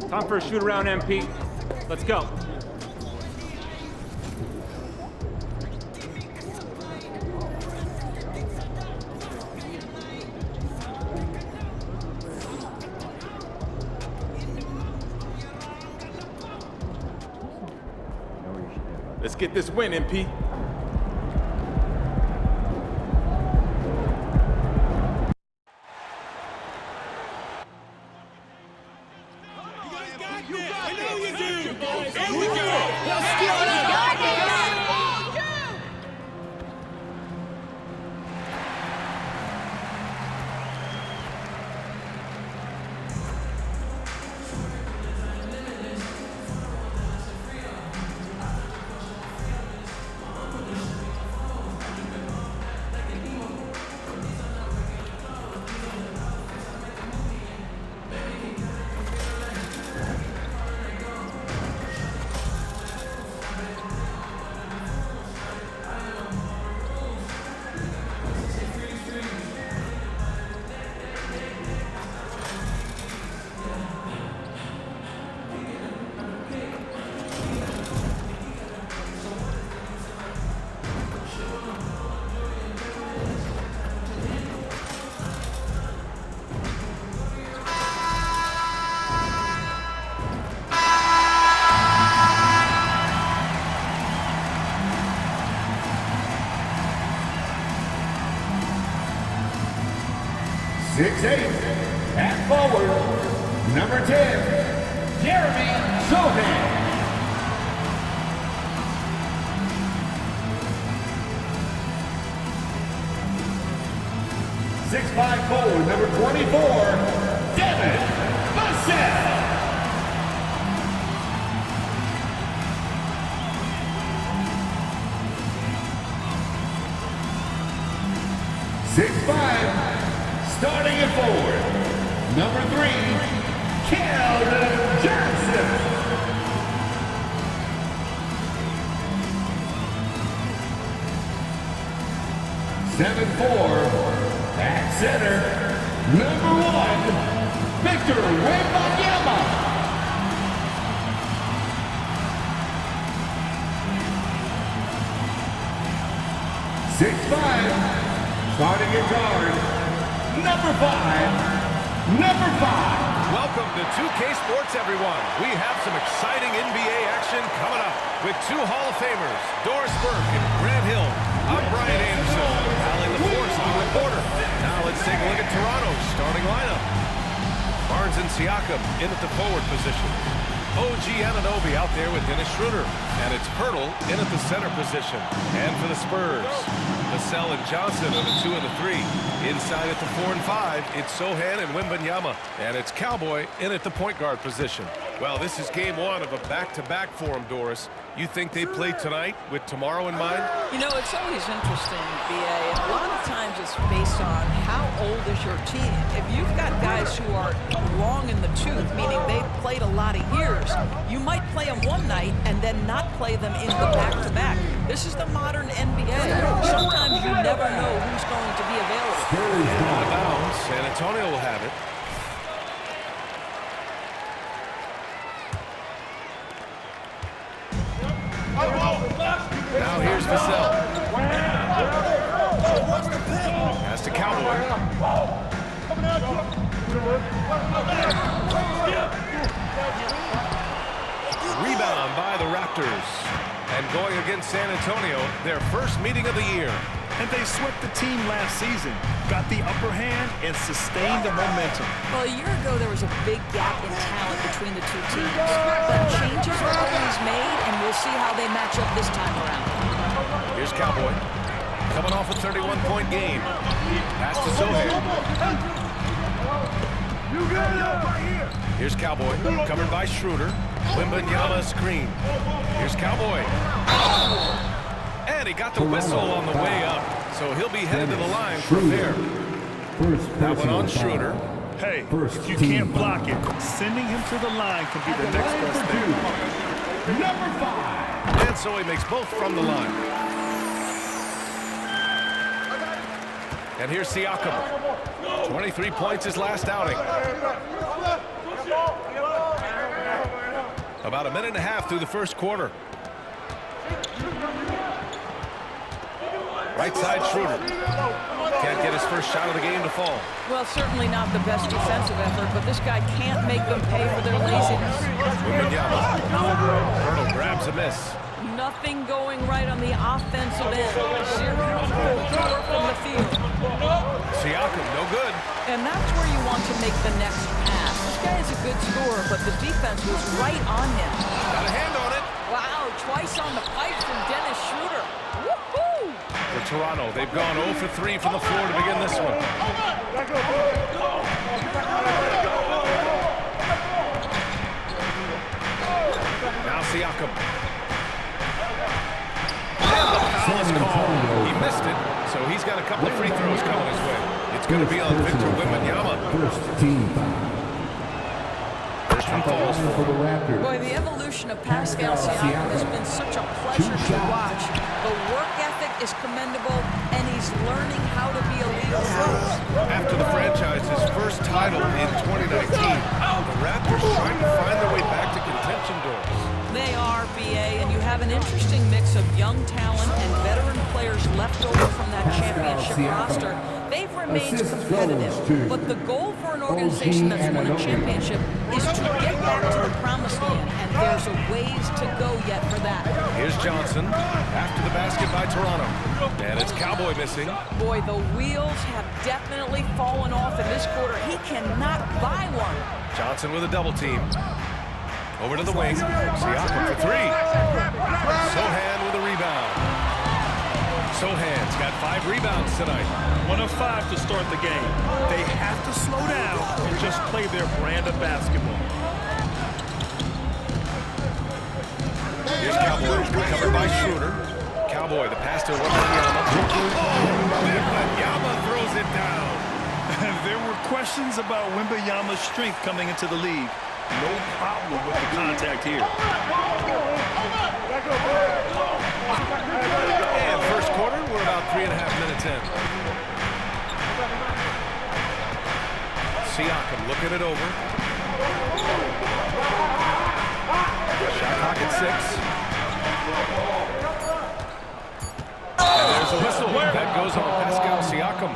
Time for a shoot around, MP. Let's go. Let's get this win, MP. At forward, number 10, Jeremy Sohan. 6'5" forward, number 24, Devin Vassell. 6'5", starting at forward, number 3, Keldon Johnson. 7'4", at center, number 1, Victor Wembanyama. 6'5", starting at guard, number 5. Welcome to 2K Sports, everyone. We have some exciting NBA action coming up with 2 Hall of Famers, Doris Burke and Grant Hill. I'm Brian Anderson, rallying the force of the reporter. Now let's take a look at Toronto's starting lineup. Barnes and Siakam in at the forward position. OG Anunoby out there with Dennis Schroeder. And it's Pirtle in at the center position. And for the Spurs, Vassell and Johnson are the 2 and the 3. Inside at the 4 and 5, it's Sohan and Wembanyama. And it's Cowboy in at the point guard position. Well, this is game 1 of a back-to-back for them, Doris. You think they play tonight with tomorrow in mind? You know, it's always interesting, BA, and a lot of times it's based on how old is your team. If you've got guys who are long in the tooth, meaning they've played a lot of years, you might play them one night and then not play them in the back-to-back. This is the modern NBA. Sometimes you never know who's going to be available. And out of bounds, San Antonio will have it. Now here's Vassell. Pass to Cowboy. Rebound by the Raptors. And going against San Antonio, their first meeting of the year. And they swept the team last season, got the upper hand, and sustained the momentum. Well, a year ago, there was a big gap in talent between the two teams. But changes are always made, and we'll see how they match up this time around. Here's Cowboy. Coming off a 31-point game. Pass to Sohan. Here's Cowboy, covered by Schroeder. Wembanyama screen. Here's Cowboy. And he got the whistle on the way up, so he'll be headed to the line from there. That one on Schroeder. Hey, if you can't block it, sending him to the line can be the next best thing. Number 5. And so he makes both from the line. And here's Siakam. 23 points his last outing. About a minute and a half through the first quarter. Right side, Schroeder. Can't get his first shot of the game to fall. Well, certainly not the best defensive effort, but this guy can't make them pay for their laziness. Colonel grabs a miss. Nothing going right on the offensive end. 0 for 4 from the field. Siakam, no good. And that's where you want to make the next pass. This guy is a good scorer, but the defense was right on him. Got a hand on it. Wow, twice on the pipe from Dennis Schroeder. Woohoo! For Toronto, they've gone 0 for 3 from the floor to begin this one. Now Siakam. And the foul is called. He missed it, so he's got a couple of free throws coming his way. It's going to be on Victor Wembanyama. First team foul. First one falls for the Raptors. Boy, the evolution of Pascal Siakam has been such a pleasure to watch. The work ethic is commendable, and he's learning how to be a leader. After the franchise's first title in 2019, the Raptors trying to find their way back to contention doors. They are, BA, and you have an interesting mix of young talent and veteran players left over from that championship roster. They've remained competitive, but the goal for an organization that's won a championship is to get back to the promised land, and there's a ways to go yet for that. Here's Johnson after the basket by Toronto, and it's Cowboy missing. Boy, the wheels have definitely fallen off in this quarter. He cannot buy one. Johnson with a double team. Over to the wing. Siakam for 3. Sohan with a rebound. Sohan's got 5 rebounds tonight. 1 of 5 to start the game. They have to slow down and just play their brand of basketball. Here's Cowboy, covered by Schroeder. Cowboy, the pass to Wembanyama. Wembanyama throws it down. There were questions about Wembanyama's strength coming into the league. No problem with the contact here. And first quarter, we're about 3.5 minutes in. Siakam looking it over. Shot clock at 6. And there's a whistle that goes on Pascal Siakam.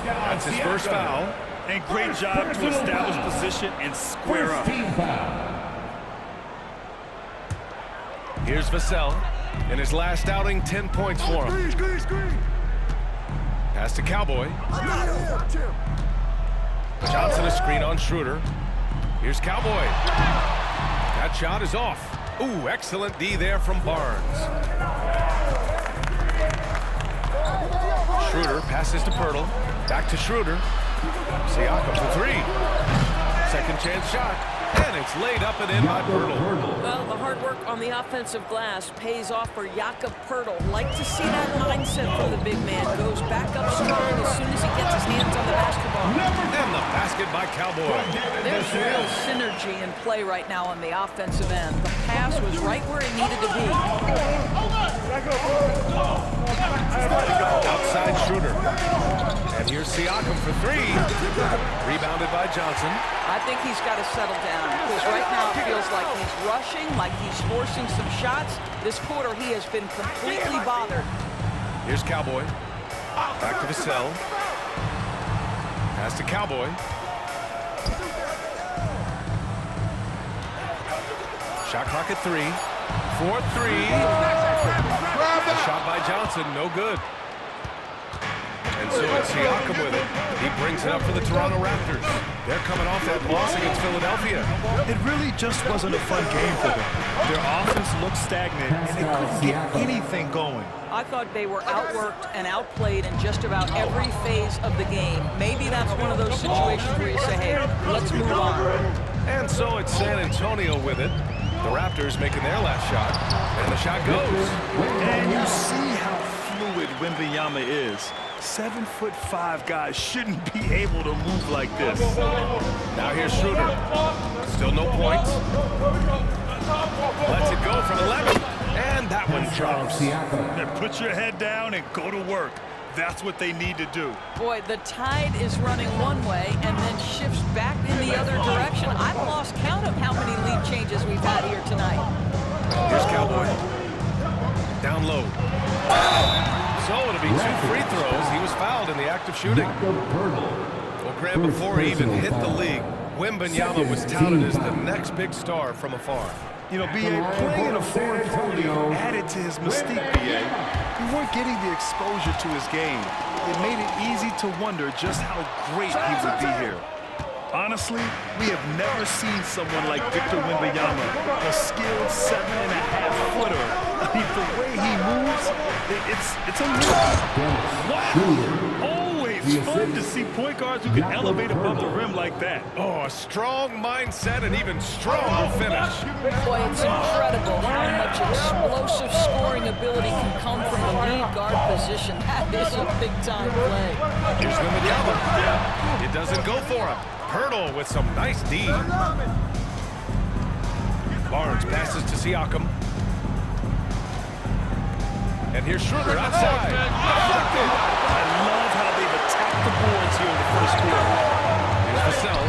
That's his first foul. And great job to establish position and square up. Here's Vassell. In his last outing, 10 points for him. Pass to Cowboy. Johnson a screen on Schroeder. Here's Cowboy. That shot is off. Ooh, excellent D there from Barnes. Schroeder passes to Pirtle. Back to Schroeder. Siakam for 3. Second chance shot. And it's laid up and in by Pirtle. Well, the hard work on the offensive glass pays off for Jakob Pirtle. Like to see that mindset from the big man. Goes back up strong as soon as he gets his hands on the basketball. And the basket by Cowboy. There's real synergy in play right now on the offensive end. The pass was right where it needed to be. Outside Schroeder. And here's Siakam for 3. Rebounded by Johnson. I think he's got to settle down because right now it feels like he's rushing, like he's forcing some shots. This quarter he has been completely bothered. Here's Cowboy. Back to Vassell. Pass to Cowboy. Shot clock at 3. 4-3. A shot by Johnson, no good. And so it's Siakam with it. He brings it up for the Toronto Raptors. They're coming off that loss against Philadelphia. It really just wasn't a fun game for them. Their offense looked stagnant, and they couldn't get anything going. I thought they were outworked and outplayed in just about every phase of the game. Maybe that's one of those situations where you say, hey, let's move on. And so it's San Antonio with it. The Raptors making their last shot. And the shot goes. And you see how fluid Wembanyama is. 7'5" guys shouldn't be able to move like this. Now here's Schroeder. Still no points. Lets it go from 11. And that one drops. Then put your head down and go to work. That's what they need to do. Boy, the tide is running one way and then shifts back in the other direction. I've lost count of how many lead changes we've had here tonight. Here's Cowboy. Down low. So it'll be 2 free throws. He was fouled in the act of shooting. Well, Graham, before he even hit the league, Wembanyama was touted as the next big star from afar. You know, B.A., playing in a foreign pro league added to his mystique, B.A. We weren't getting the exposure to his game. It made it easy to wonder just how great he would be here. Honestly, we have never seen someone like Victor Wembanyama, a skilled 7.5-footer. I mean, the way he moves, it's unreal. Wow! Always fun to see point guards who can elevate above the rim like that. Oh, a strong mindset and even stronger finish. Boy, it's incredible how much explosive scoring ability can come from the lead guard position. That is a big-time play. Here's Wembanyama. It doesn't go for him. Pirtle with some nice D. Barnes passes to Siakam. And here's Schroeder outside. I love how they've attacked the boards here in the first quarter. Here's Vassell.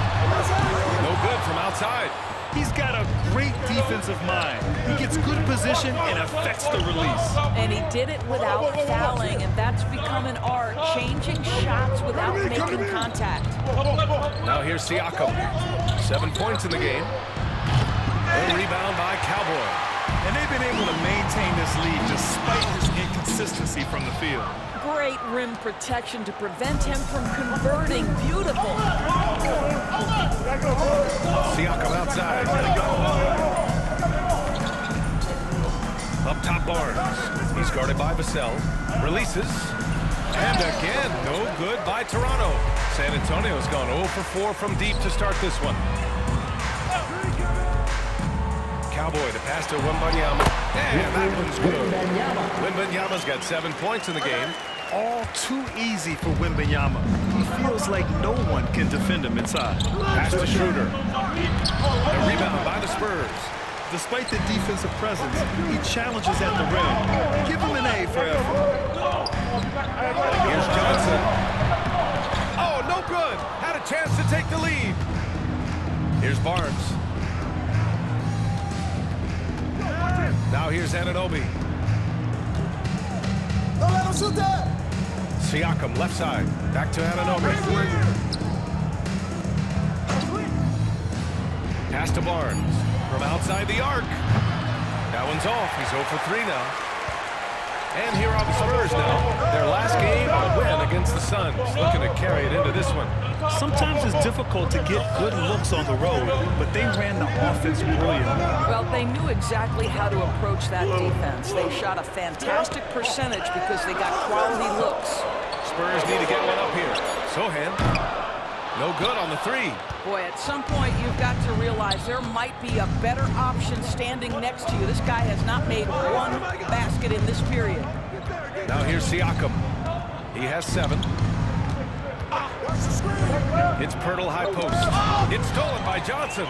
No good from outside. He's got a great defensive mind. He gets good position and affects the release. And he did it without fouling, and that's become an art, changing shots without making contact. Now here's Siakam. 7 points in the game. A rebound by Cowboy. And they've been able to maintain this lead despite his inconsistency from the field. Great rim protection to prevent him from converting. Beautiful. Siakam outside. Up top Barnes. He's guarded by Vassell. Releases. And again, no good by Toronto. San Antonio's gone 0 for 4 from deep to start this one. Cowboy to pass to Wembanyama. And that one's good. Wembanyama's got 7 points in the game. All too easy for Wembanyama. He feels like no one can defend him inside. Pass to Schroeder. A rebound by the Spurs. Despite the defensive presence, he challenges at the rim. Give him an A for effort. Here's Johnson. Oh, no good. Had a chance to take the lead. Here's Barnes. Now here's Anunoby. Siakam left side. Back to Anunoby. Pass to Barnes. From outside the arc. That one's off. He's 0 for 3 now. And here are the Spurs now. Their last game, a win against the Suns. Looking to carry it into this one. Sometimes it's difficult to get good looks on the road, but they ran the offense brilliantly. Well, they knew exactly how to approach that defense. They shot a fantastic percentage because they got quality looks. Spurs need to get one up here. Sohan. No good on the 3. Boy, at some point you've got to realize there might be a better option standing next to you. This guy has not made one basket in this period. Now here's Siakam. He has 7. It's Pirtle high post. It's stolen by Johnson.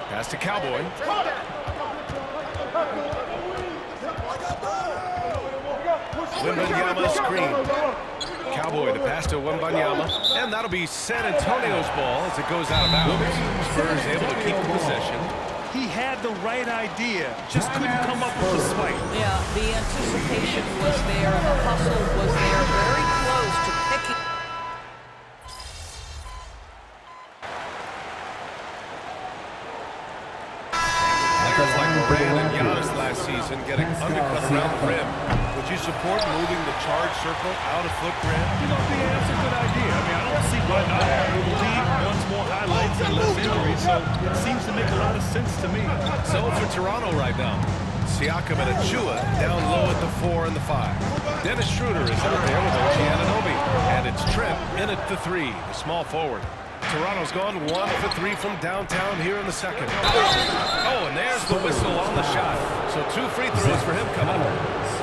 Pass to Cowboy. Wembanyama screen. Cowboy to pass to Wembanyama. And that'll be San Antonio's ball as it goes out of bounds. Spurs able to keep the possession. He had the right idea, just couldn't come up with a swipe. Yeah, the anticipation was there, the hustle was there, very close to picking. Players like Durant and Giannis last season getting undercut around the rim. Would you support moving the charge circle out of footprint? You know, that's a good idea. I mean, I don't see why not. The league wants more highlights and less injuries, so it seems to make a lot of sense to me. So for Toronto right now, Siakam and Achua down low at the 4 and the 5. Dennis Schroeder is out there with OG Anunoby. And it's Trent in at the 3, the small forward. Toronto's gone 1 for 3 from downtown here in the second. Oh, and there's the whistle on the shot. So 2 free throws for him coming up.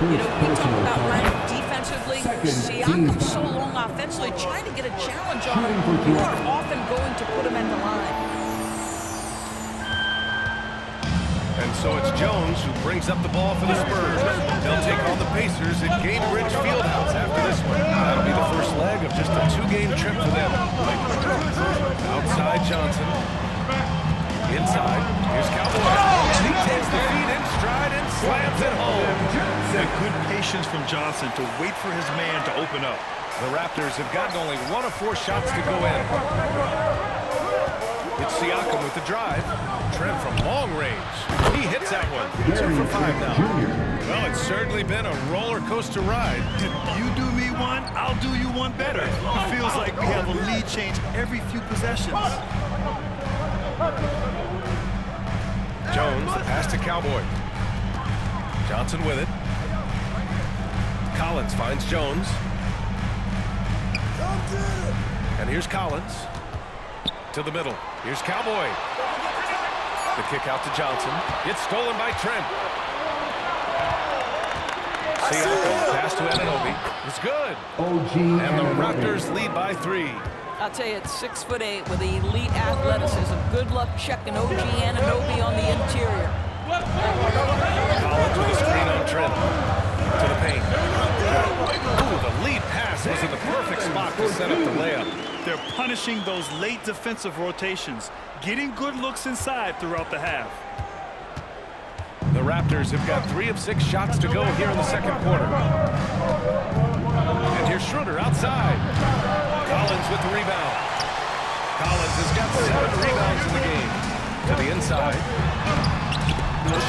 You know, we talk about rank defensively. Siakam so long offensively, trying to get a challenge on him. You are often going to put him at the line. And so it's Jones who brings up the ball for the Spurs. They'll take on the Pacers at Gainbridge Fieldhouse after this one. That'll be the first leg of just a 2-game trip for them. Outside Johnson. Inside. Here's Cowboy. And he takes the feed in stride and slams it home. And good patience from Johnson to wait for his man to open up. The Raptors have gotten only 1 of 4 shots to go in. It's Siakam with the drive. Trent from long range. He hits that one. 2 for 5 now. Well, it's certainly been a roller coaster ride. If you do me one, I'll do you one better. It feels like we have a lead change every few possessions. Jones, the pass to Cowboy. Johnson with it. Collins finds Jones. And here's Collins. To the middle. Here's Cowboy. The kick out to Johnson. It's stolen by Trent. Siakam, pass to Anunoby. It's good. And the Raptors lead by 3. I'll tell you, it's 6'8" with elite athleticism. Good luck checking OG Anunoby on the interior. Collins with a screen on Trent. To the paint. Ooh, the lead pass was in the perfect spot to set up the layup. They're punishing those late defensive rotations, getting good looks inside throughout the half. The Raptors have got 3 of 6 shots to go here in the second quarter. And here's Schroeder outside. Collins with the rebound. Collins has got 7 rebounds in the game. To the inside.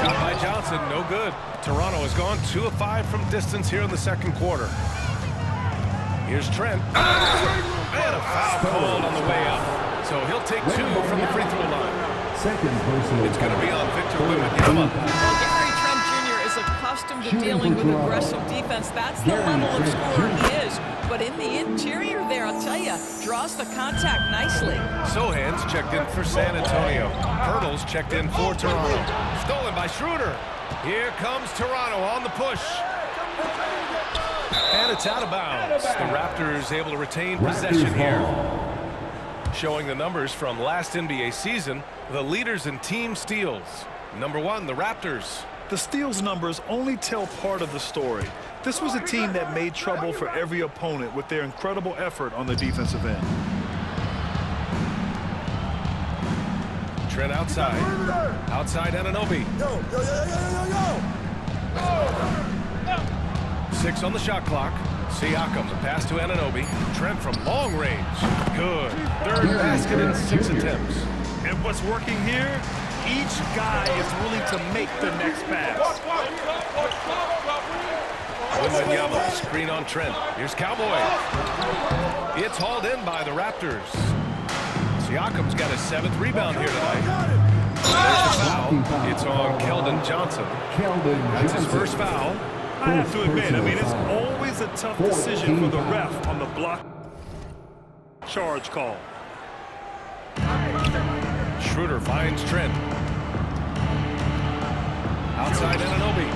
Shot by Johnson, no good. Toronto has gone 2 of 5 from distance here in the second quarter. Here's Trent. And a foul called on the way up. So he'll take 2 from the free throw line. It's going to be on Victor Wembanyama. Well, Gary Trent Jr. is accustomed to dealing with aggressive defense. That's the level of scorer he is. But in the interior there, I'll tell you, draws the contact nicely. Sohan's checked in for San Antonio. Pirtle's checked in for Toronto. Stolen by Schroeder. Here comes Toronto on the push. And it's out of bounds. The Raptors able to retain possession here. Showing the numbers from last NBA season, the leaders in team steals. Number 1, the Raptors. The steals numbers only tell part of the story. This was a team that made trouble for every opponent with their incredible effort on the defensive end. Trent outside. Outside Anunoby. 6 on the shot clock. Siakam, the pass to Anunoby. Trent from long range. Good. 3rd basket in 6 attempts. And what's working here? Each guy is willing to make the next pass. Wembanyama, screen on Trent. Here's Cowboy. It's hauled in by the Raptors. Siakam's got his 7th rebound here tonight. There's the foul. It's on Keldon Johnson. That's his first foul. I have to admit, it's always a tough decision for the ref on the block charge call. Schroeder finds Trent. Outside Anunoby.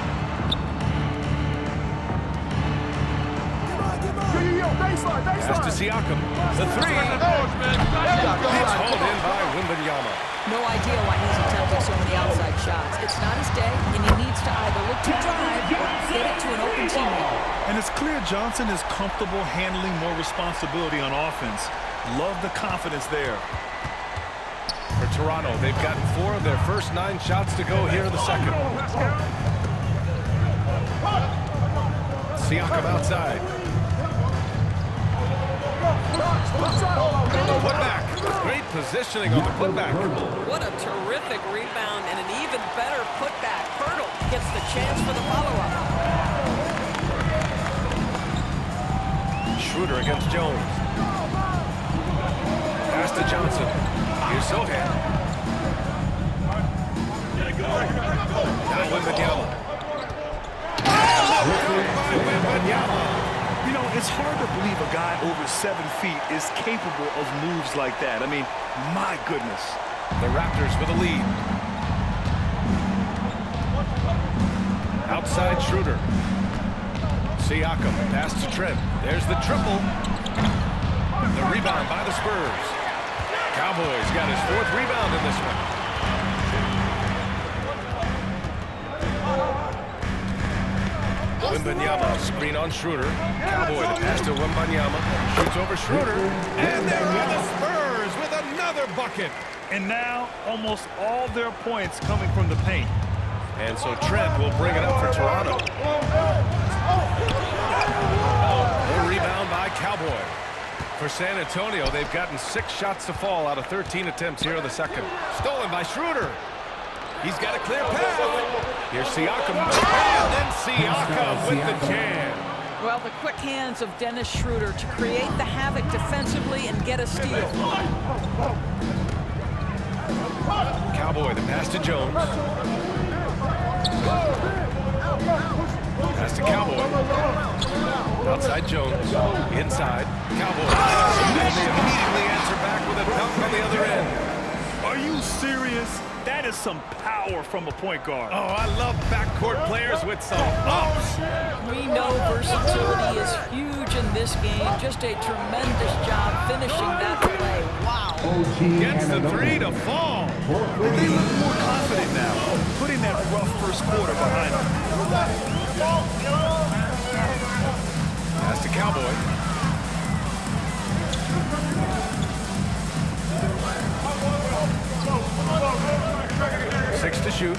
Pass to Siakam. The 3. It's hauled in by Wembanyama. No idea why he's attempting so many outside shots. It's not his day, and he needs to either look to drive or get it to an open teammate. And it's clear Johnson is comfortable handling more responsibility on offense. Love the confidence there. For Toronto, they've gotten 4 of their first 9 shots to go here in the second. Siakam outside. Putback. Great positioning on the putback. What a terrific rebound and an even better putback. Pirtle gets the chance for the follow-up. Schroeder against Jones. Pass to Johnson. Here's Sohan. Now Wembanyama. It's hard to believe a guy over 7 feet is capable of moves like that. My goodness. The Raptors with a lead. Outside Schroeder. Siakam, pass to Trent. There's the triple. The rebound by the Spurs. Cowboys got his 4th rebound in this one. Wembanyama, screen on Schroeder. Cowboy, the pass to Wembanyama. Shoots over Schroeder. And there are the Spurs with another bucket. And now, almost all their points coming from the paint. And so Trent will bring it up for Toronto. A rebound by Cowboy. For San Antonio, they've gotten 6 shots to fall out of 13 attempts here in the second. Stolen by Schroeder. He's got a clear path. Here's Siakam. And then Siakam with the jam. Well, the quick hands of Dennis Schroeder to create the havoc defensively and get a steal. Cowboy, the pass to Jones. Pass to Cowboy. Outside Jones. Inside. Cowboy. And they immediately answer back with a dunk on the other end. Are you serious? That is some power from a point guard. Oh, I love backcourt players with some ups. We know versatility is huge in this game. Just a tremendous job finishing that play. Wow. Gets the 3 to fall. They look more confident now, putting that rough first quarter behind them. Pass to Cowboy. Six to shoot.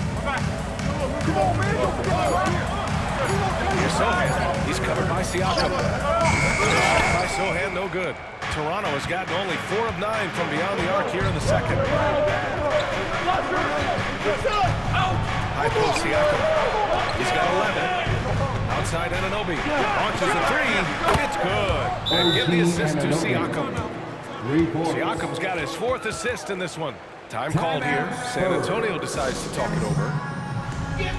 Here's Sohan. He's covered by Siakam. By Sohan, no good. Toronto has gotten only 4 of 9 from beyond the arc here in the second. High post Siakam. He's got 11. Outside Anunoby. Launches a 3. It's good. And give the assist to Siakam. Siakam's got his 4th assist in this one. Time called here. San Antonio decides to talk it over. And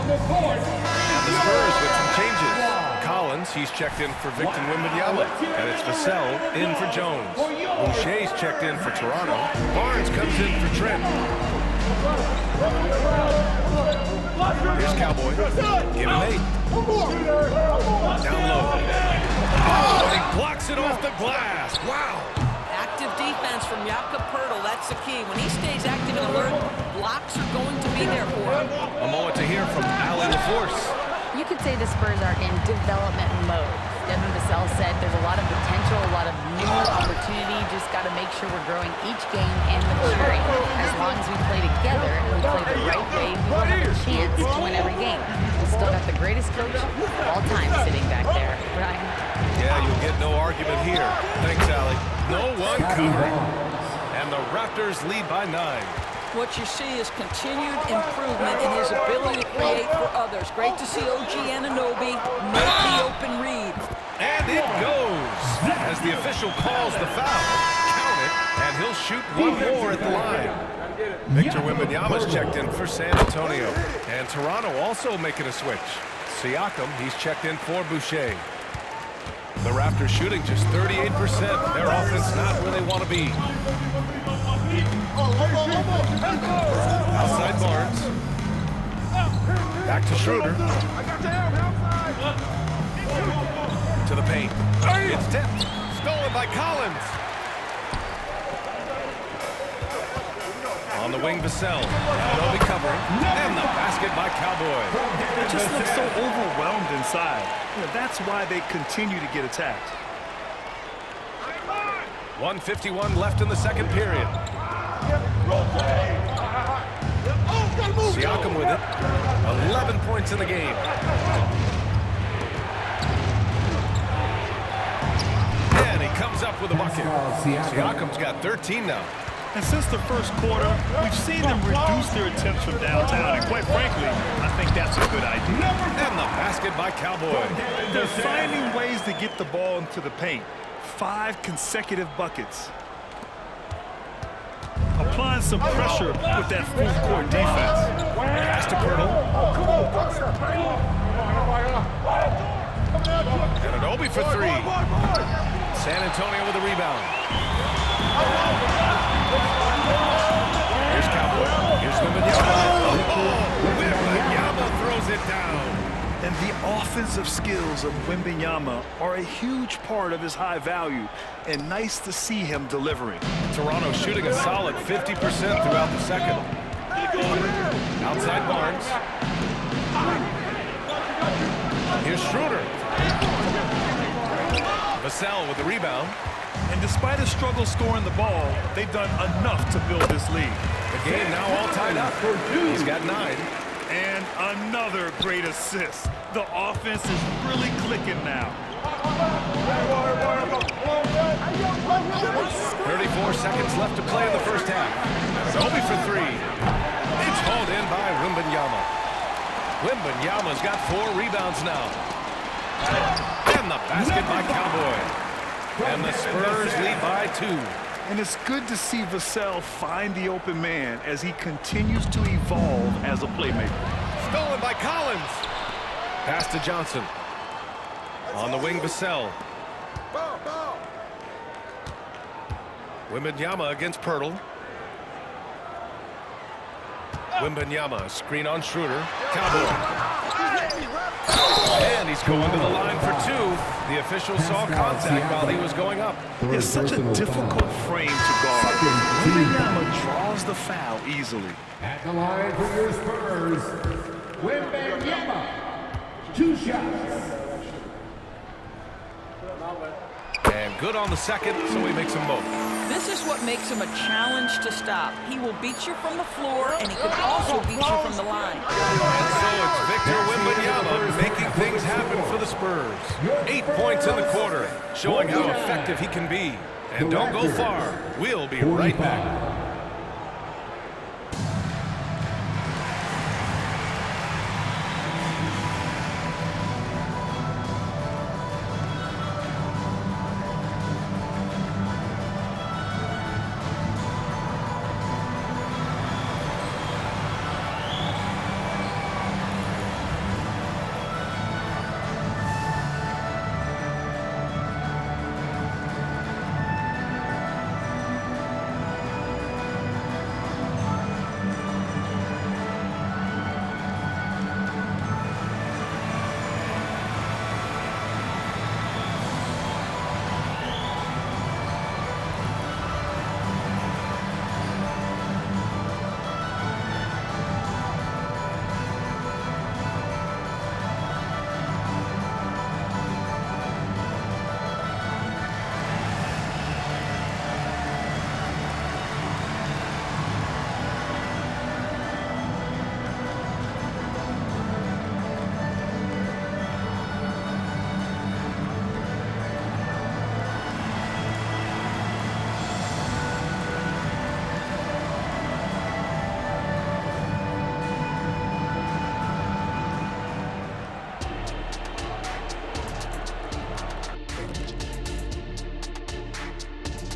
the Spurs with some changes. Collins, he's checked in for Victor Wembanyama. And it's Vassell in for Jones. Boucher's checked in for Toronto. Barnes comes in for Trent. Here's Cowboy. Give him 8. Down low. Oh, and he blocks it off the glass. Wow. Active defense from Jakob Poeltl. That's the key. When he stays active and alert, blocks are going to be there for him. A moment to hear from Allie LaForce. You could say the Spurs are in development mode. Devin Vassell said there's a lot of potential, a lot of new opportunity. Just got to make sure we're growing each game and maturing. As long as we play together and we play the right way, we will have a chance to win every game. We still got the greatest coach of all time sitting back there. Brian? Yeah, you'll get no argument here. Thanks, Allie. No one covering. And the Raptors lead by 9. What you see is continued improvement in his ability to create for others. Great to see OG Anunoby make the open read. And it goes. As the official calls the foul, count it, and he'll shoot 1 more at the line. Victor Wembanyama's checked in for San Antonio. And Toronto also making a switch. Siakam, he's checked in for Boucher. The Raptors shooting just 38%. Their offense not where they want to be. Outside Barnes. Back to Schroeder. To the paint. It's tipped. Stolen by Collins. On the wing, Vassell. They'll be covering. And the basket by Cowboy. They just look so overwhelmed inside. You know, that's why they continue to get attacked. 1:51 left in the second period. Siakam with it. 11 points in the game. And he comes up with a bucket. Siakam's got 13 now. And since the first quarter, we've seen them reduce their attempts from downtown. And quite frankly, I think that's a good idea. And the basket by Cowboy. They're finding ways to get the ball into the paint. 5 consecutive buckets. Applying some pressure with that full-court defense. Pass to Poeltl. And Anunoby for 3. San Antonio with a rebound. Here's Cowboy. Here's Wembanyama. Wembanyama throws it down. And the offensive skills of Wembanyama are a huge part of his high value, and nice to see him delivering. Toronto shooting a solid 50% throughout the second. Outside Barnes. here's Schroeder. Vassell with the rebound. And despite a struggle scoring the ball, they've done enough to build this lead. The game now all tied up. He's got 9. And another great assist. The offense is really clicking now. 34 seconds left to play in the first half. Obi for 3. It's hauled in by Wembanyama. Wembanyama's got 4 rebounds now. And the basket by Cowboy. And the Spurs lead by 2. And it's good to see Vassell find the open man as he continues to evolve as a playmaker. Stolen by Collins. Pass to Johnson. On the wing, Vassell. Wembanyama against Pirtle. Wembanyama, screen on Schroeder. Cowboy. And he's going to the line for 2. The official saw contact while he was going up. It's such a difficult frame to guard. Wembanyama draws the foul easily. At the line for your Spurs, Wembanyama. 2 shots. And good on the second, so he makes them both. This is what makes him a challenge to stop. He will beat you from the floor, and he can also beat you from the line. And so it's Victor Wembanyama making things happen for the Spurs. 8 points in the quarter, showing how effective he can be. And don't go far. We'll be right back.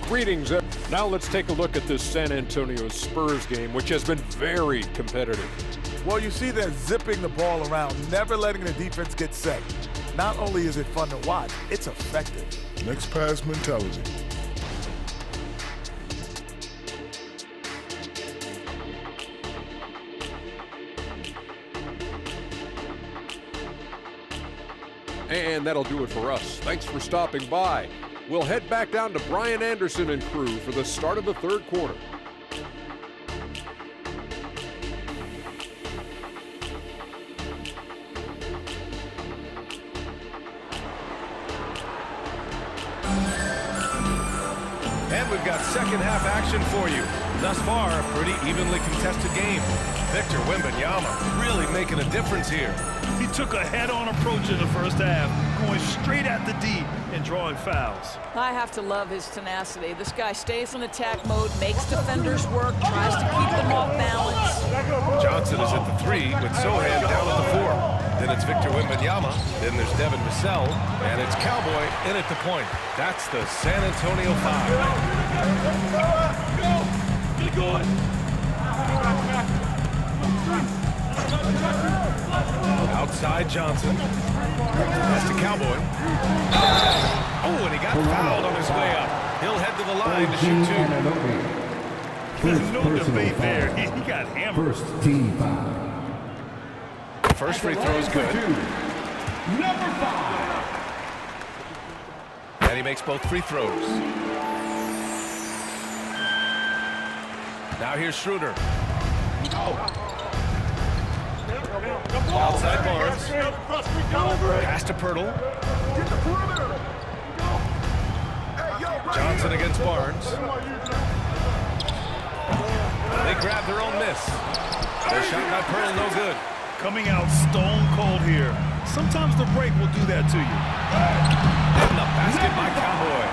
Greetings. Now let's take a look at this San Antonio Spurs game, which has been very competitive. Well, you see they're zipping the ball around, never letting the defense get set. Not only is it fun to watch, it's effective. Next pass mentality. And that'll do it for us. Thanks for stopping by. We'll head back down to Brian Anderson and crew for the start of the third quarter. And we've got second half action for you. Thus far, a pretty evenly contested game. Victor Wembanyama really making a difference here. He took a head-on approach in the first half, going straight at the D and drawing fouls. I have to love his tenacity. This guy stays in attack mode, makes defenders work, tries to keep them off balance. Johnson is at the 3 with Sohan down at the 4. Then it's Victor Wembanyama. Then there's Devin Vassell. And it's Cowboy in at the point. That's the San Antonio 5. Get going. Outside Johnson. That's to Cowboy. Oh, and he got fouled on his way up. He'll head to the line to shoot 2. There's no debate there. He got hammered. First team foul. First free throw is good. Number 5. And he makes both free throws. Now here's Schroeder. Outside Barnes. Pass to Pirtle. Johnson against Barnes. They grab their own miss. Their shot by Pirtle, no good. Coming out stone cold here. Sometimes the break will do that to you. And the basket by Cowboy.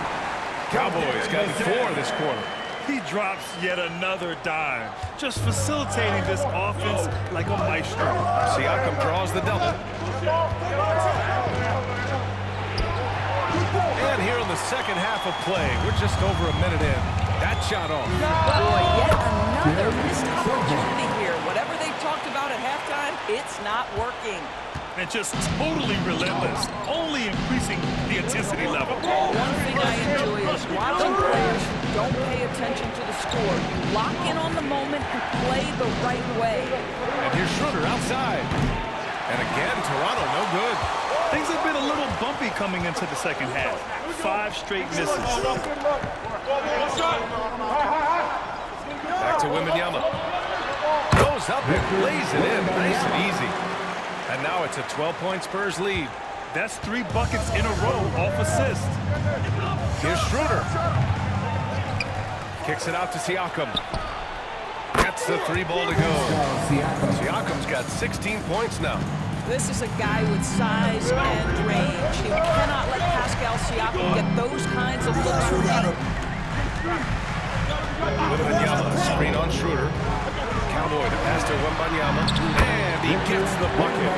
Cowboys got 4 this quarter. He drops yet another dime, just facilitating this offense like a maestro. Siakam draws the double. And here in the second half of play, we're just over a minute in. That shot off. Boy, yet another missed opportunity here. Whatever they talked about at halftime, it's not working. And just totally relentless, only increasing the intensity level. One thing I enjoy is watching players who don't pay attention to the score. You lock in on the moment and play the right way. And here's Schroeder outside. And again, Toronto no good. Things have been a little bumpy coming into the second half. 5 straight misses. Back to Wembanyama. Goes up and lays it in nice and easy. And now it's a 12-point Spurs lead. That's 3 buckets in a row off assist. Here's Schroeder. Kicks it out to Siakam. Gets the 3 ball to go. Siakam's got 16 points now. This is a guy with size and range. You cannot let Pascal Siakam get those kinds of looks from him. Wembanyama, screen on Schroeder. Cowboy to pass to Wembanyama. And he gets the bucket.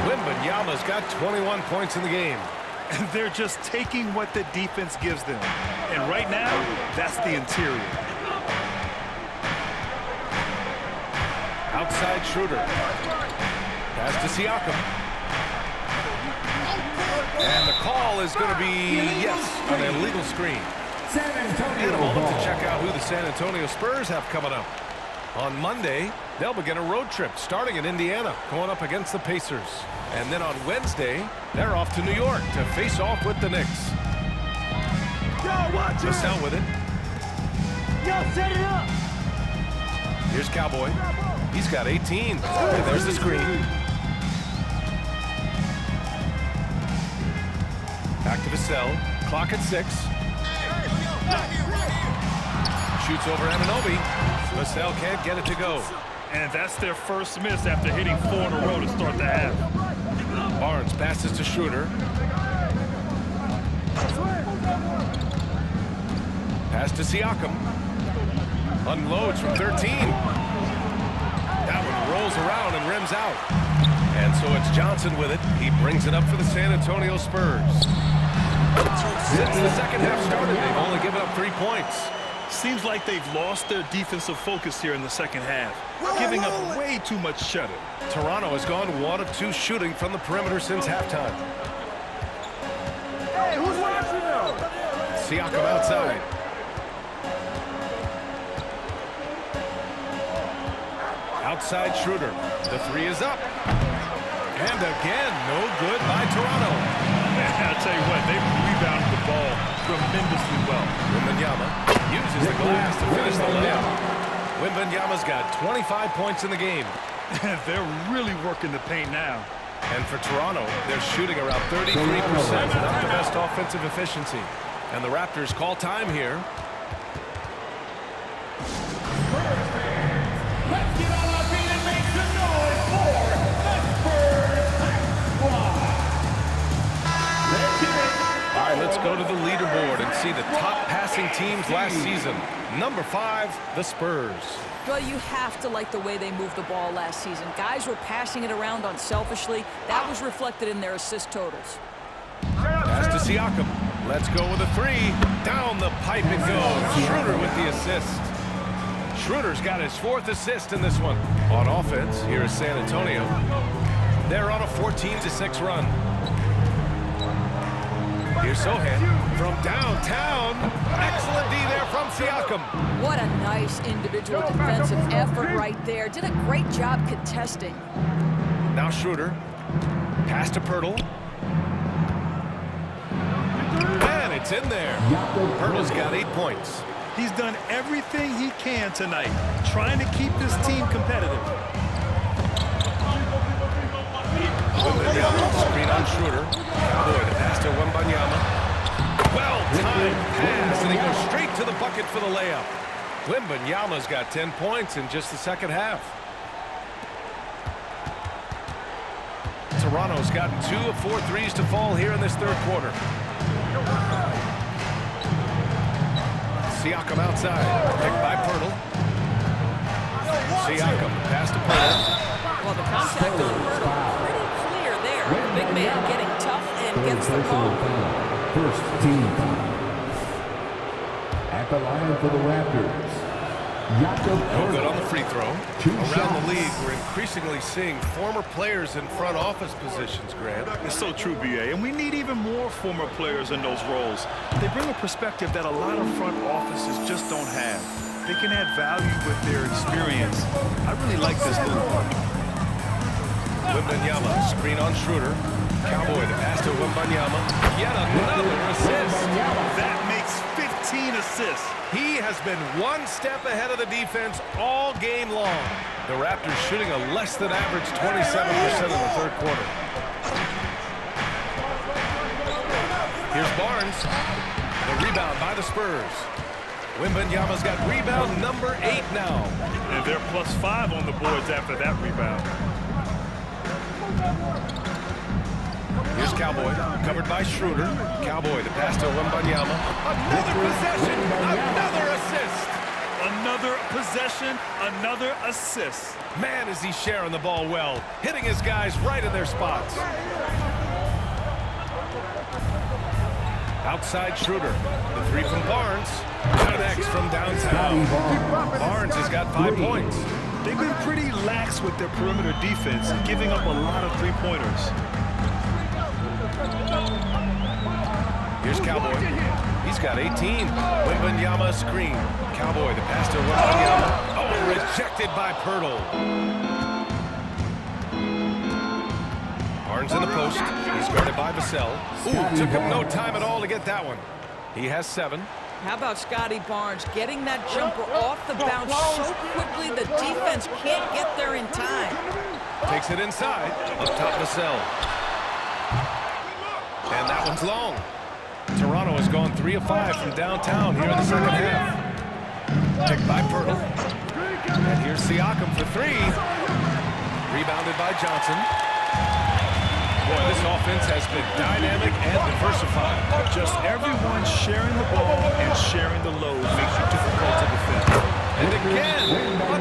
Wembanyama's got 21 points in the game. And they're just taking what the defense gives them. And right now, that's the interior. Outside Schroeder. Pass to Siakam. And the call is going to be, yes, an illegal screen. In a moment to check out who the San Antonio Spurs have coming up. On Monday, they'll begin a road trip starting in Indiana, going up against the Pacers. And then on Wednesday, they're off to New York to face off with the Knicks. Vassell with it. Set it up. Here's Cowboy. He's got 18. And there's the screen. Back to Vassell. Clock at 6. Shoots over Anunoby. Vassell can't get it to go. And that's their first miss after hitting 4 in a row to start the half. Barnes passes to Schroeder. Pass to Siakam. Unloads from 13. That one rolls around and rims out. And so it's Johnson with it. He brings it up for the San Antonio Spurs. Since the second half started, they've only given up 3 points. Seems like they've lost their defensive focus here in the second half, giving up way too much shutting. Toronto has gone 1 of 2 shooting from the perimeter since halftime. Hey, who's watching now? Siakam outside. Outside Schroeder. The 3 is up. And again, no good by Toronto. I'll tell you what, they've rebounded the ball tremendously well. Wembanyama uses the glass to finish the layup. Wembanyama's got 25 points in the game. They're really working the paint now. And for Toronto, they're shooting around 33%, not the best offensive efficiency. And the Raptors call time here. Let's get on our feet and make some noise for the Spurs squad. Let's get it. All right, let's go to the leaderboard and see the top passing teams last season. Number 5, the Spurs. Well, you have to like the way they moved the ball last season. Guys were passing it around unselfishly. That was reflected in their assist totals. Pass to Siakam. Let's go with a 3. Down the pipe it goes. Schroeder with the assist. Schroeder's got his 4th assist in this one. On offense, here is San Antonio. They're on a 14-6 run. Here's Sohan from downtown. Excellent D there from Siakam. What a nice individual defensive effort right there. Did a great job contesting. Now Schroeder. Pass to Pirtle. And it's in there. Pirtle's got 8 points. He's done everything he can tonight, trying to keep this team competitive. Wembanyama, screen on Schroeder. Cowboy to pass to Wembanyama. Well-timed pass, and he goes straight to the bucket for the layup. Wembanyama's got 10 points in just the second half. Toronto's gotten 2 of 4 threes to fall here in this third quarter. Siakam outside, picked by Pirtle. Siakam, pass to Pirtle. Well, the contact on Pirtle, pretty clear there. The big man getting tough and gets the ball. First team foul. At the line for the Raptors, No good on the free throw. Around the league, we're increasingly seeing former players in front office positions, Grant. It's so true, B.A., and we need even more former players in those roles. They bring a perspective that a lot of front offices just don't have. They can add value with their experience. I really like this move. Wembanyama, screen on Schroeder. Cowboy to pass to Wembanyama. Yet another assist. That makes 15 assists. He has been one step ahead of the defense all game long. The Raptors shooting a less than average 27% in the third quarter. Here's Barnes. The rebound by the Spurs. Wembanyama's got rebound number 8 now. And they're +5 on the boards after that rebound. Here's Cowboy, covered by Schroeder. Cowboy to pass to Wembanyama. Another possession, another assist. Another possession, another assist. Man, is he sharing the ball well, hitting his guys right in their spots. Outside Schroeder, the three from Barnes. Connects from downtown. Barnes has got 5 points. They've been pretty lax with their perimeter defense, giving up a lot of three-pointers. Here's Cowboy. He's got 18. Wembanyama screen. Cowboy to pass to Wembanyama. Oh, rejected by Pirtle. Barnes in the post. He's guarded by Vassell. Ooh, took him no time at all to get that one. He has 7. How about Scotty Barnes getting that jumper off the bounce so quickly the defense can't get there in time. Takes it inside. Up top Vassell. And that one's long. Toronto has gone 3 of 5 from downtown here in the second half. Picked by Pirtle. And here's Siakam for 3. Rebounded by Johnson. Boy, this offense has been dynamic and diversified. Just everyone sharing the ball and sharing the load makes it difficult to defend. And again,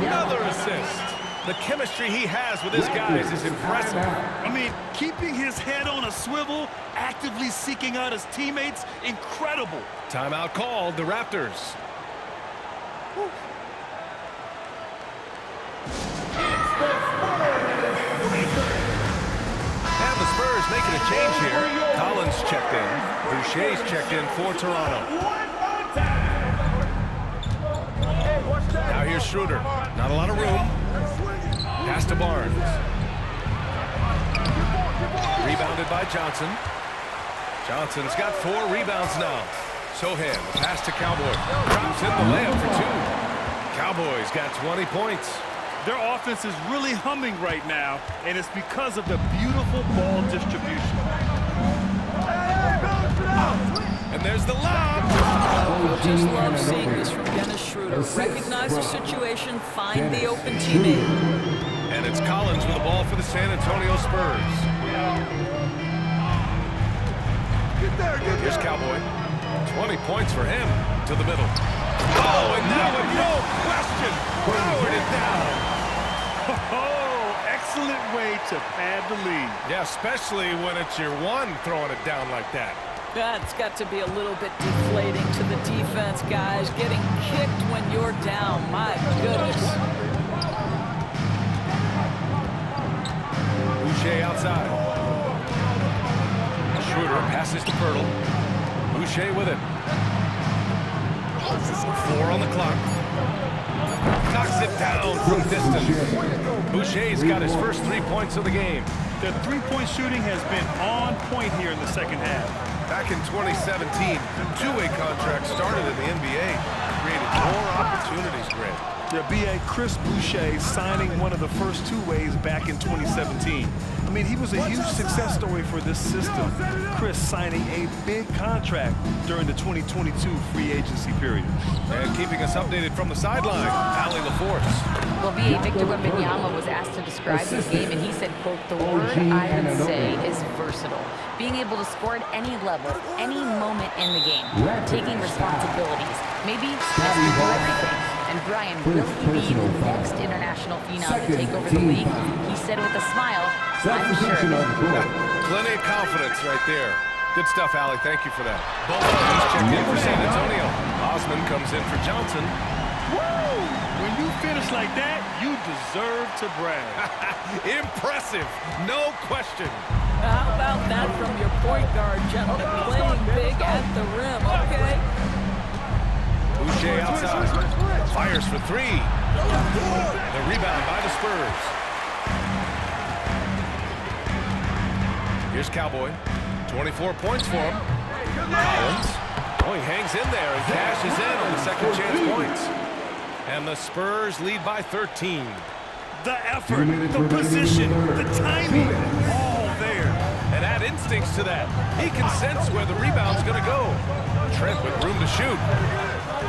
another assist. The chemistry he has with his guys is impressive. I mean, keeping his head on a swivel, actively seeking out his teammates, incredible. Timeout called, the Raptors. And the Spurs making a change here. Collins checked in. Boucher's checked in for Toronto. Now here's Schroeder. Not a lot of room. Pass to Barnes. Rebounded by Johnson. Johnson's got 4 rebounds now. Sohan, the pass to Cowboy. Drops in the layup for 2. Cowboys got 20 points. Their offense is really humming right now, and it's because of the beautiful ball distribution. And there's the lob. Just love seeing this from Dennis Schroeder. Recognize the situation, find the open teammate. And it's Collins with the ball for the San Antonio Spurs. Here's Cowboy. 20 points for him to the middle. Oh, and now with no question, powered it down. Oh, excellent way to pad the lead. Yeah, especially when it's your one throwing it down like that. That's got to be a little bit deflating to the defense, guys. Getting kicked when you're down. My goodness. Boucher outside. Schroeder passes to Pirtle. Boucher with it. 4 on the clock. Knocks it down from distance. Boucher's got his first 3 points of the game. The three-point shooting has been on point here in the second half. Back in 2017, the two-way contract started in the NBA. Created more opportunities, Grant. Yeah, B.A. Chris Boucher signing one of the first two-ways back in 2017. I mean, he was a huge success story for this system. Chris signing a big contract during the 2022 free agency period. And keeping us updated from the sideline, Allie LaForce. Well, Victor Wembanyama was asked to describe his game, and he said, quote, "The word I would say is versatile. Being able to score at any level, any moment in the game, taking responsibilities. Maybe has to do everything." And Brian, will he be the next international phenom to take over the league? He said with a smile, "I'm sure." Plenty of confidence right there. Good stuff, Allie. Thank you for that. Both teams checked in for San Antonio. Osman comes in for Johnson. Woo! When you finish like that, you deserve to brag. Impressive, no question. How about that from your point guard, gentlemen? Playing big at the rim, okay? Boucher outside. Fires for three. The rebound by the Spurs. Here's Cowboy. 24 points for him. Collins. Oh, he hangs in there and cashes in on the second chance points. And the Spurs lead by 13. The effort, the position, the timing, all there. And add instincts to that. He can sense where the rebound's going to go. Trent with room to shoot.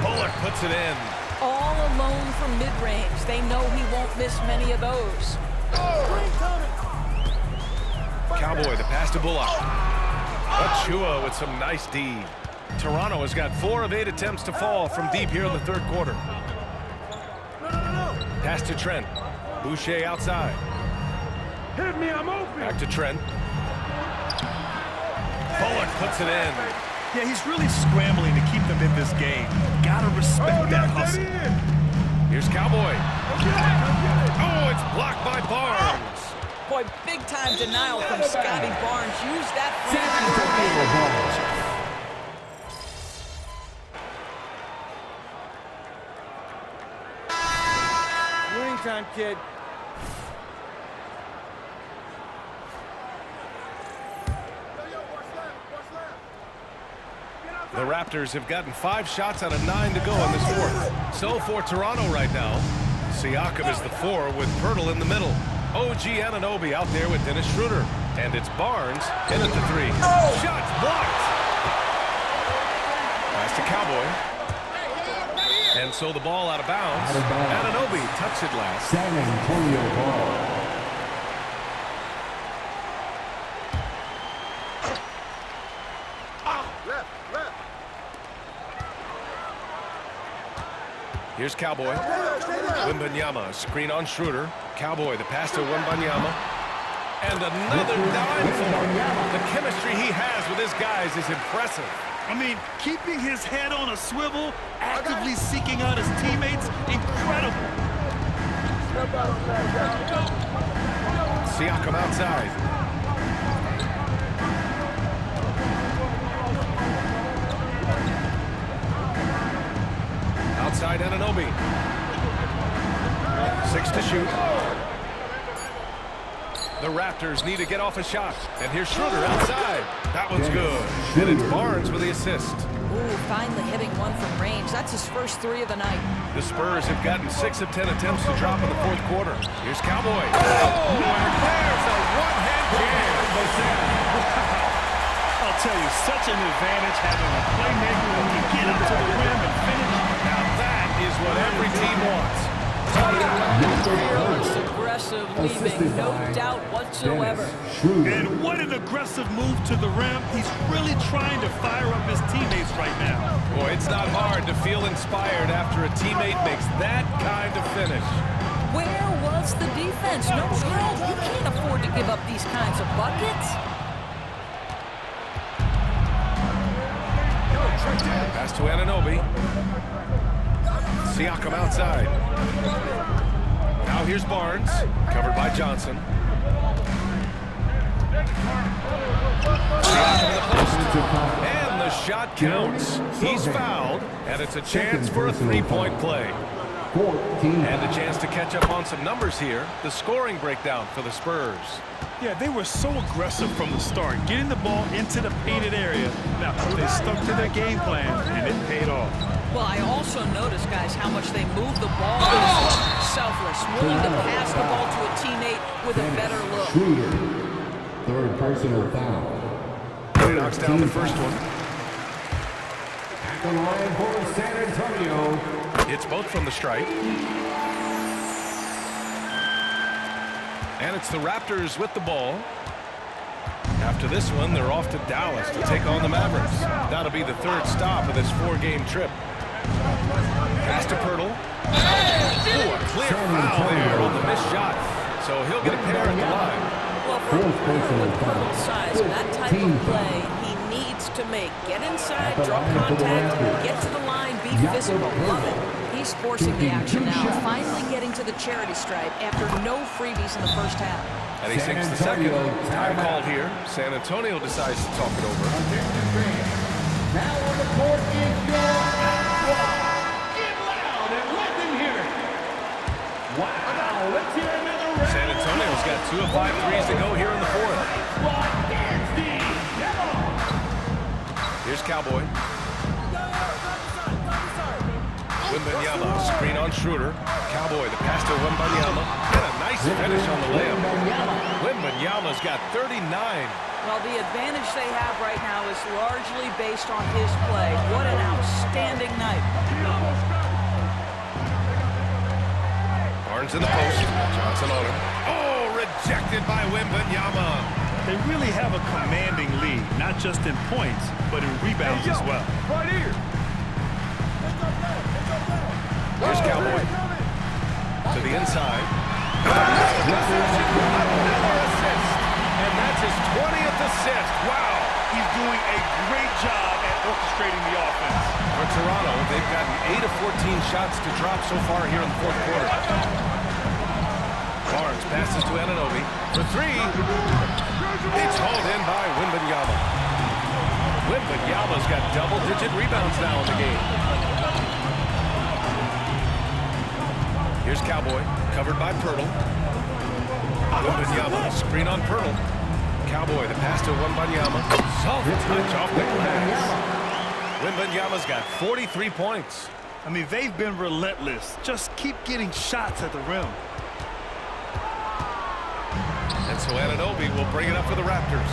Bullock puts it in. All alone from mid-range. They know he won't miss many of those. Cowboy, the pass to Bullock. Achua with some nice D. Toronto has got 4 of 8 attempts to fall from deep here in the third quarter. Pass to Trent. Boucher outside. Hit me, I'm open. Back to Trent. Bullock puts it in. Yeah, he's really scrambling to keep them in this game. Gotta respect that hustle. Here's Cowboy. Oh, it's blocked by Barnes. Boy, big-time denial from Scotty Barnes. Use that for Wing time, kid. The Raptors have gotten 5 shots out of 9 to go in this fourth. So for Toronto right now, Siakam is the 4 with Pirtle in the middle. OG Anunoby out there with Dennis Schroeder. And it's Barnes in at the 3. Shots blocked! Pass to Cowboy. And so the ball out of bounds. Anunoby touched it last. San Antonio ball. Here's Cowboy. Wembanyama, screen on Schroeder. Cowboy, the pass to Wembanyama. And another dime for him. The chemistry he has with his guys is impressive. I mean, keeping his head on a swivel, actively seeking out his teammates, incredible. Siakam outside. Outside Anunoby. 6 to shoot. The Raptors need to get off a shot. And here's Schroeder outside. That one's good. And it's Barnes with the assist. Ooh, finally hitting one from range. That's his first 3 of the night. The Spurs have gotten 6 of 10 attempts to drop in the fourth quarter. Here's Cowboy. Oh, and there's a one-hand jam. I'll tell you, such an advantage having a playmaker who can get up to the rim and finish. Now that is what every team wants. Fearless, aggressive, leaving no doubt whatsoever. And what an aggressive move to the rim. He's really trying to fire up his teammates right now. Boy, it's not hard to feel inspired after a teammate makes that kind of finish. Where was the defense? No help. You can't afford to give up these kinds of buckets. Pass to Anunoby. Siakam outside. Now here's Barnes, covered by Johnson. Siakam in the post. And the shot counts. He's fouled, and it's a chance for a three-point play. And a chance to catch up on some numbers here. The scoring breakdown for the Spurs. Yeah, they were so aggressive from the start, getting the ball into the painted area. Now, they stuck to their game plan, and it paid off. Well, I also notice, guys, how much they move the ball this way. Selfless, willing to pass the ball to a teammate with a better look. Schroeder, third personal foul. He knocks down the first one. At the line for San Antonio. It's both from the stripe. And it's the Raptors with the ball. After this one, they're off to Dallas to take on the Mavericks. That'll be the third stop of this 4-game trip. Pass to Pirtle. Oh, a clear foul there on the missed shot. So he'll get a pair at the line. Well, for a player with Pirtle's size, that type of play he needs to make. Get inside, draw contact, get to the line, be physical. Love it. He's forcing the action now, finally getting to the charity stripe after no freebies in the first half. And he sinks the second. Time called here. San Antonio decides to talk it over. Now on the court is your Get loud and let them hear it. Wow, let's hear another round. San Antonio's got 2 of 5 threes to go here in the fourth. Here's Cowboy. Wembanyama, screen on Schroeder. Cowboy, the pass to Wembanyama. And a nice finish on the layup. Wembanyama's got 39. Well, the advantage they have right now is largely based on his play. What an outstanding night. Barnes in the post. Johnson on him. Oh, rejected by Wembanyama. They really have a commanding lead, not just in points, but in rebounds as well. Right here. Here's Cowboy. To the inside. Another assist. And that's his 20th assist. Wow. He's doing a great job at orchestrating the offense. For Toronto, they've gotten 8 of 14 shots to drop so far here in the fourth quarter. Barnes passes to Anunoby for 3. It's hauled in by Wembanyama. Wembanyama's got double-digit rebounds now in the game. Here's Cowboy, covered by Pirtle. Wembanyama, screen on Pirtle. Cowboy, the pass to Wembanyama. Soft touch off the glass. Wembanyama's got 43 points. I mean, they've been relentless. Just keep getting shots at the rim. And so Anunoby will bring it up for the Raptors.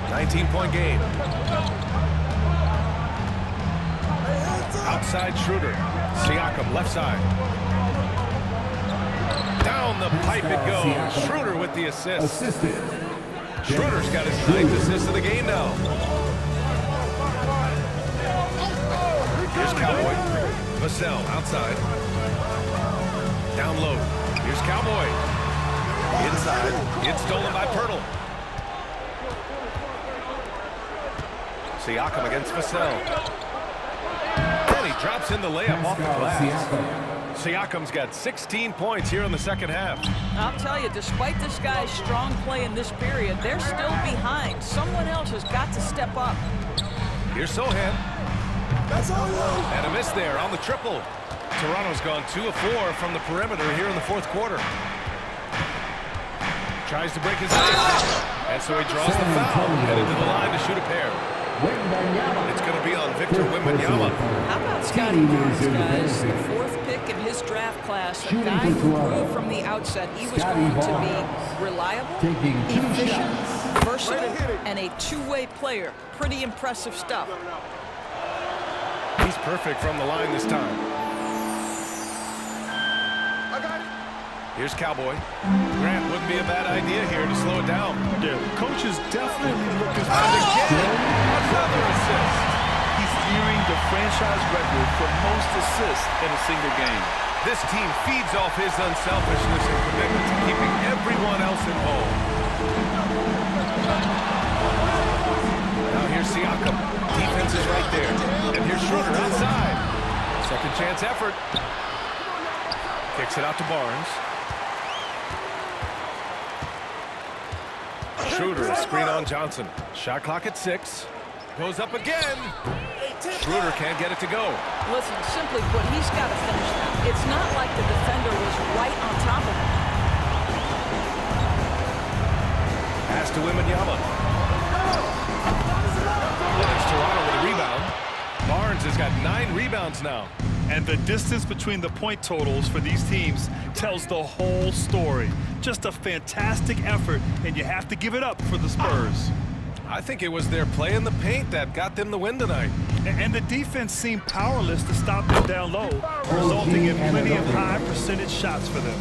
19-point game. Outside Schroeder. Siakam, left side. Down the pipe it goes. Schroeder with the assist. Schroeder's got his 9th assist of the game now. Here's Cowboy. Vassell outside. Down low. Here's Cowboy. Inside. It's stolen by Pirtle. Siakam against Vassell. And he drops in the layup off the glass. Siakam's got 16 points here in the second half. I'll tell you, despite this guy's strong play in this period, they're still behind. Someone else has got to step up. Here's Sohan. And a miss there on the triple. Toronto's gone 2 of 4 from the perimeter here in the fourth quarter. Tries to break his ice. And so he draws the foul. Headed to the line to shoot a pair. It's going to be on Victor Wembanyama. How about Scotty Barnes, guys? The 4th pick in his draft class. A guy who proved from the outset he was going to be reliable, efficient, versatile, and a two-way player. Pretty impressive stuff. He's perfect from the line this time. Here's Cowboy. Grant wouldn't be a bad idea here to slow it down. Yeah, coach is definitely looking for another assist. He's nearing the franchise record for most assists in a single game. This team feeds off his unselfishness and commitment to keeping everyone else involved. Now here's Siakam. Defense is right there. And here's Schroeder outside. Second chance effort. Kicks it out to Barnes. Schroeder, a screen on Johnson. Shot clock at 6. Goes up again. Schroeder can't get it to go. Listen, simply put, he's got to finish that. It's not like the defender was right on top of him. Pass to Wembanyama. And it's Toronto with a rebound. Barnes has got 9 rebounds. rebounds now. And the distance between the point totals for these teams tells the whole story. Just a fantastic effort, and you have to give it up for the Spurs. I think it was their play in the paint that got them the win tonight. And the defense seemed powerless to stop them down low, resulting in plenty of high percentage shots for them.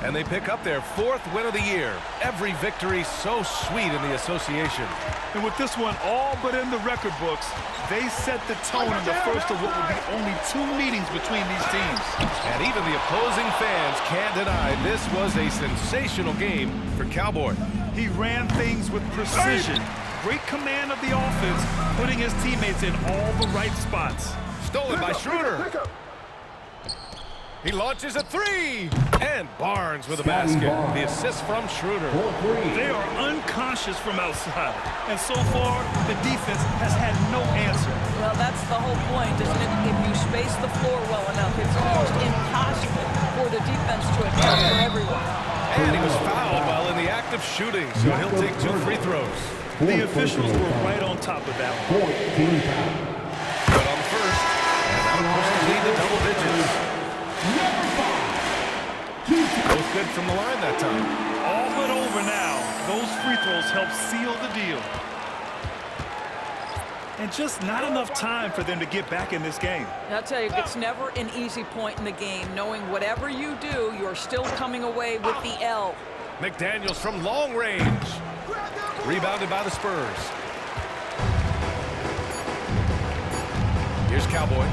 And they pick up their 4th win of the year. Every victory so sweet in the association. And with this one all but in the record books, they set the tone in the first of what would be only 2 meetings between these teams. And even the opposing fans can't deny this was a sensational game for Cowboy. He ran things with precision. Great command of the offense, putting his teammates in all the right spots. Stolen by Schroeder. He launches a 3. And Barnes with a basket. The assist from Schroeder. They are unconscious from outside. And so far, the defense has had no answer. Well, that's the whole point, isn't it? If you space the floor well enough, it's almost impossible for the defense to attack for everyone. And he was fouled while in the act of shooting, so he'll take 2 free throws. The officials were right on top of that one. Good on the first. And that'll push the lead to double digits. Both good from the line that time. All but over now. Those free throws help seal the deal. And just not enough time for them to get back in this game. I'll tell you, it's never an easy point in the game, knowing whatever you do, you're still coming away with the L. McDaniels from long range. Rebounded by the Spurs. Here's Cowboy.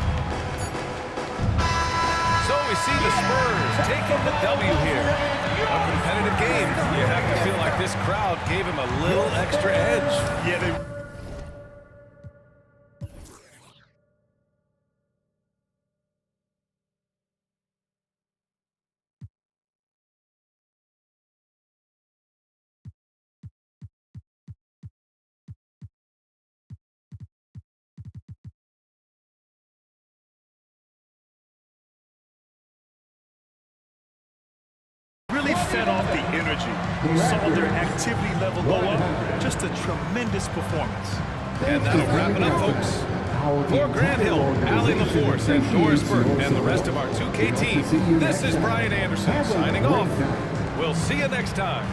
So we see the Spurs taking the W here. A competitive game. You have to feel like this crowd gave him a little extra edge. Yeah, they... really fed off the energy, saw their activity level go up. Just a tremendous performance. And that'll wrap it up, folks. For Grant Hill, Allie LaForce, and Doris Burke, and the rest of our 2K team, this is Brian Anderson signing off. We'll see you next time.